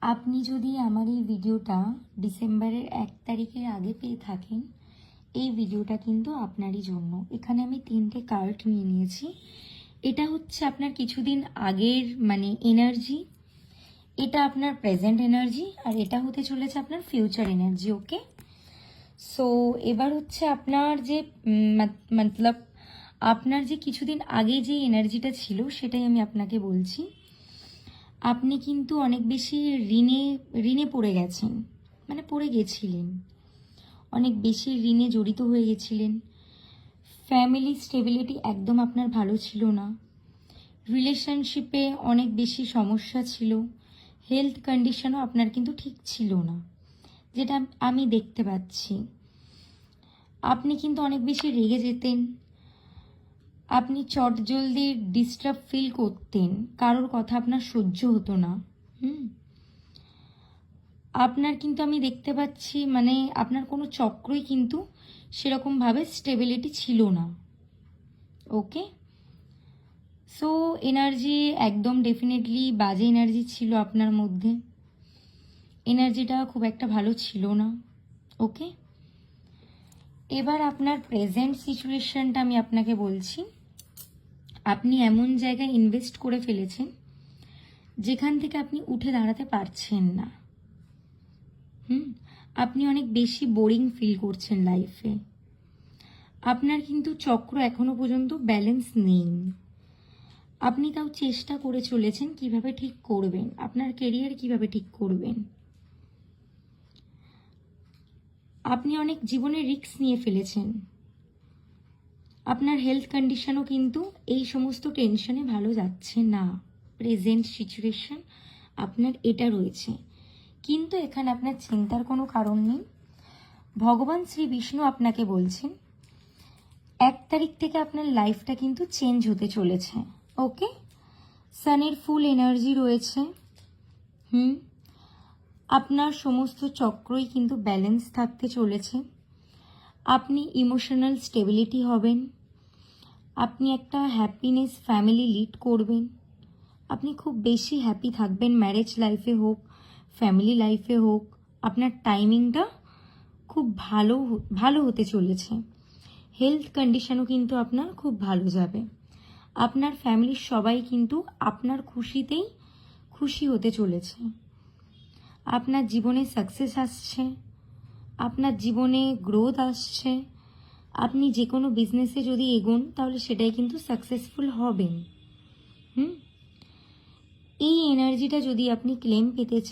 আপনি যদি আমার এই ভিডিওটা ডিসেম্বরের 1 তারিখের আগে পেয়ে থাকেন, এই ভিডিওটা কিন্তু আপনারই জন্য। এখানে আমি 3টে কার্ড নিয়ে নিয়েছি। এটা হচ্ছে আপনার কিছুদিন আগের এনার্জি, এটা আপনার প্রেজেন্ট এনার্জি, আর এটা হতে চলেছে আপনার ফিউচার এনার্জি। ওকে, সো এবার হচ্ছে আপনার যে মতলব আপনার যে কিছুদিন আগে যে এনার্জিটা ছিল সেটাই আমি আপনাকে বলছি। আপনি কিন্তু অনেক বেশি ঋণে পড়ে গেছেন, পড়ে গেছিলেন, অনেক বেশি ঋণে জড়িত হয়ে গেছিলেন। ফ্যামিলি স্টেবিলিটি একদম আপনার ভালো ছিল না, রিলেশনশিপে অনেক বেশি সমস্যা ছিল, হেলথ কন্ডিশনও আপনার কিন্তু ঠিক ছিল না, যেটা আমি দেখতে পাচ্ছি। আপনি কিন্তু অনেক বেশি রেগে যেতেন, আপনি চটজলদি ডিস্টার্ব ফিল করতেন, কারোর কথা আপনার সহ্য হতো না। আপনার কিন্তু আমি দেখতে পাচ্ছি আপনার কোনো চক্রই কিন্তু সেরকমভাবে স্টেবিলিটি ছিল না। ওকে, সো এনার্জি একদম ডেফিনেটলি বাজে এনার্জি ছিল আপনার মধ্যে, এনার্জিটা খুব একটা ভালো ছিল না। ওকে, এবার আপনার প্রেজেন্ট সিচুয়েশনটা আমি আপনাকে বলছি। আপনি এমন জায়গায় ইনভেস্ট করে ফেলেছেন যেখান থেকে আপনি উঠে দাঁড়াতে পারছেন না। আপনি অনেক বেশি বোরিং ফিল করছেন লাইফে। আপনার কিন্তু চক্র এখনো পর্যন্ত ব্যালেন্স নেই। আপনি তাও চেষ্টা করে চলেছেন কিভাবে ঠিক করবেন, আপনার কেরিয়ার কিভাবে ঠিক করবেন। আপনি অনেক জীবনে রিস্ক নিয়ে ফেলেছেন। আপনার হেলথ কন্ডিশনও কিন্তু এই সমস্ত টেনশনে ভালো যাচ্ছে না। প্রেজেন্ট সিচুয়েশন আপনার এটা রয়েছে, কিন্তু এখানে আপনার চিন্তার কোনো কারণ নেই। ভগবান শ্রী বিষ্ণু আপনাকে বলছেন 1 তারিখ থেকে আপনার লাইফটা কিন্তু চেঞ্জ হতে চলেছে। ওকে, সানের ফুল এনার্জি রয়েছে। আপনার সমস্ত চক্রই কিন্তু ব্যালেন্স থাকতে চলেছে। আপনি ইমোশনাল স্টেবিলিটি হবেন, আপনি একটা হ্যাপিনেস ফ্যামিলি লিড করবেন, আপনি খুব বেশি হ্যাপি থাকবেন, ম্যারেজ লাইফে হোক ফ্যামিলি লাইফে হোক। আপনার টাইমিংটা খুব ভালো হতে চলেছে। হেলথ কন্ডিশনও কিন্তু আপনার খুব ভালো যাবে। আপনার ফ্যামিলির সবাই কিন্তু আপনার খুশিতেই খুশি হতে চলেছে। আপনার জীবনে সাকসেস আসছে, আপনার জীবনে গ্রোথ আসছে। আপনি যে কোনো বিজনেসে যদি এগোন তাহলে সেটাই কিন্তু সাকসেসফুল হবেন। এই এনার্জিটা যদি আপনি ক্লেম পেতে চান